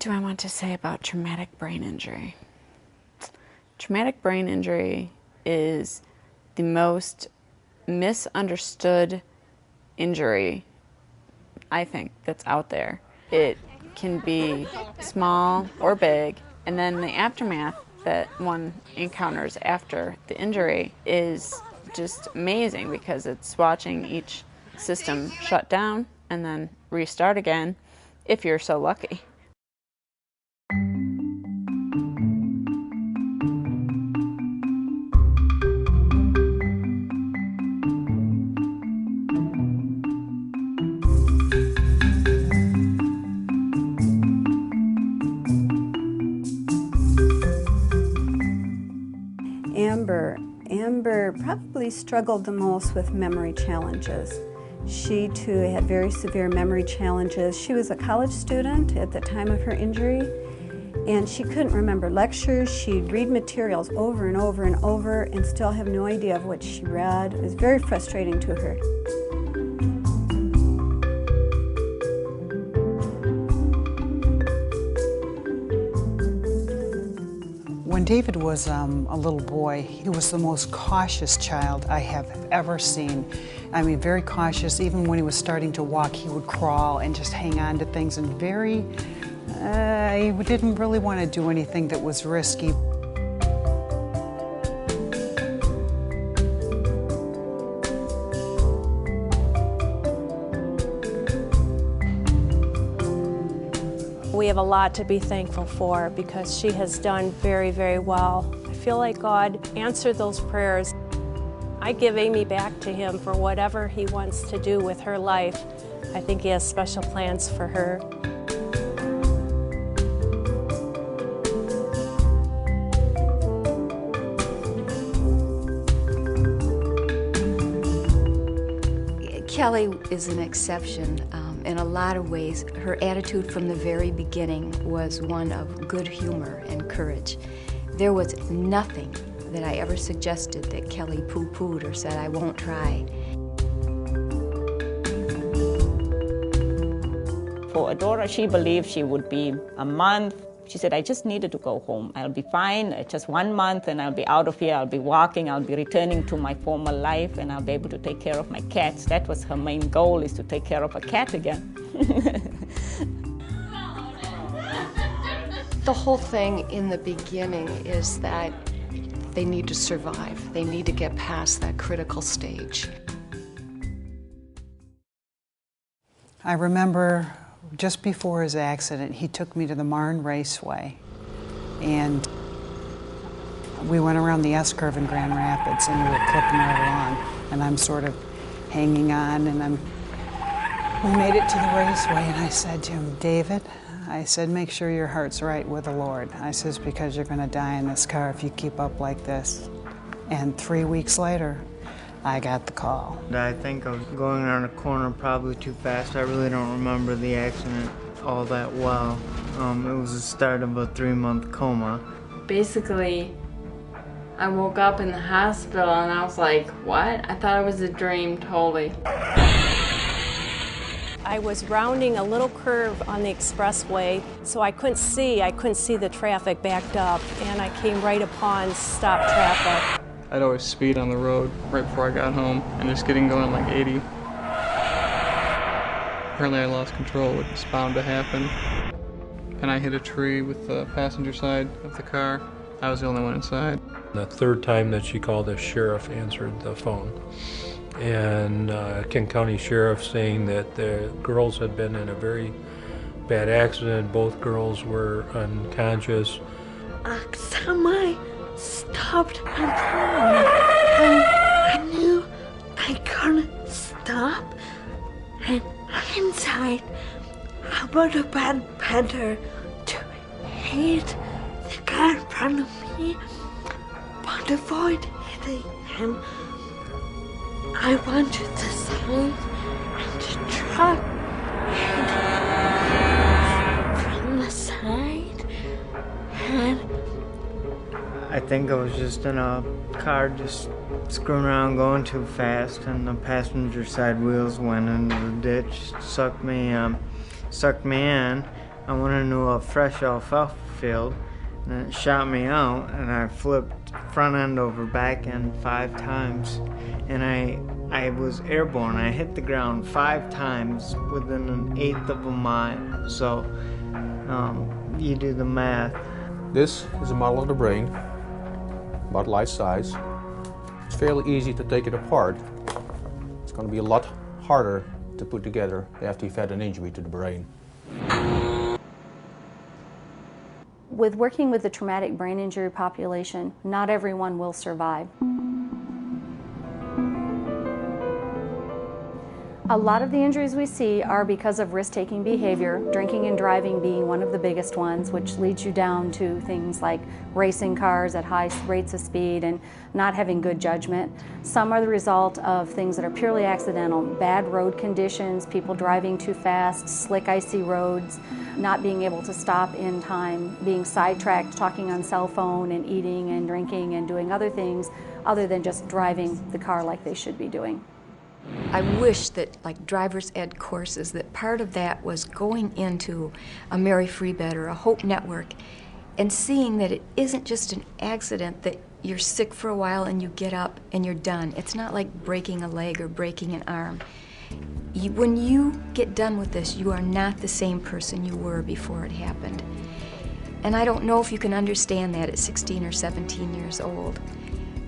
do I want to say about traumatic brain injury? Traumatic brain injury is the most misunderstood injury, I think, that's out there. It can be small or big, and then the aftermath that one encounters after the injury is just amazing because it's watching each system shut down and then restart again, if you're so lucky. Amber probably struggled the most with memory challenges. She too had very severe memory challenges. She was a college student at the time of her injury, and she couldn't remember lectures. She'd read materials over and over and over and still have no idea of what she read. It was very frustrating to her. When David was a little boy, he was the most cautious child I have ever seen. I mean, very cautious. Even when he was starting to walk, he would crawl and just hang on to things, and he didn't really want to do anything that was risky. We have a lot to be thankful for because she has done very, very well. I feel like God answered those prayers. I give Amy back to Him for whatever He wants to do with her life. I think He has special plans for her. Kelly is an exception. In a lot of ways, her attitude from the very beginning was one of good humor and courage. There was nothing that I ever suggested that Kelly poo-pooed or said, I won't try. For Adora, she believed she would be a month. She said, I just needed to go home. I'll be fine, just 1 month, and I'll be out of here. I'll be walking, I'll be returning to my former life, and I'll be able to take care of my cats. That was her main goal, is to take care of a cat again. The whole thing in the beginning is that they need to survive. They need to get past that critical stage. I remember just before his accident, he took me to the Marne Raceway, and we went around the S-curve in Grand Rapids, and we were clipping right along, and I'm sort of hanging on, and we made it to the raceway, and I said to him, David, I said, make sure your heart's right with the Lord. I says, because you're going to die in this car if you keep up like this. And 3 weeks later, I got the call. I think I was going around a corner probably too fast. I really don't remember the accident all that well. It was the start of a 3-month coma. Basically, I woke up in the hospital and I was like, what? I thought it was a dream, totally. I was rounding a little curve on the expressway, so I couldn't see the traffic backed up, and I came right upon stopped traffic. I'd always speed on the road right before I got home and just getting going at like 80. Apparently I lost control, which is bound to happen. And I hit a tree with the passenger side of the car. I was the only one inside. The third time that she called, the sheriff answered the phone. And Kent County Sheriff saying that the girls had been in a very bad accident. Both girls were unconscious. Somebody stopped and I knew I couldn't stop, and inside I would have been better to hit the guy in front of me, but avoid hitting him. I went to the side and the truck hit from the side, and I think I was just in a car just screwing around going too fast, and the passenger side wheels went into the ditch, sucked me in, I went into a fresh alfalfa field, and it shot me out, and I flipped front end over back end 5 times, and I was airborne. I hit the ground 5 times within 1/8 of a mile. So you do the math. This is a model of the brain, about life size. It's fairly easy to take it apart. It's going to be a lot harder to put together after you've had an injury to the brain. With working with the traumatic brain injury population, not everyone will survive. A lot of the injuries we see are because of risk-taking behavior, drinking and driving being one of the biggest ones, which leads you down to things like racing cars at high rates of speed and not having good judgment. Some are the result of things that are purely accidental, bad road conditions, people driving too fast, slick, icy roads, not being able to stop in time, being sidetracked, talking on cell phone and eating and drinking and doing other things other than just driving the car like they should be doing. I wish that, like driver's ed courses, that part of that was going into a Mary Free Bed or a Hope Network and seeing that it isn't just an accident that you're sick for a while and you get up and you're done. It's not like breaking a leg or breaking an arm. When you get done with this, you are not the same person you were before it happened. And I don't know if you can understand that at 16 or 17 years old.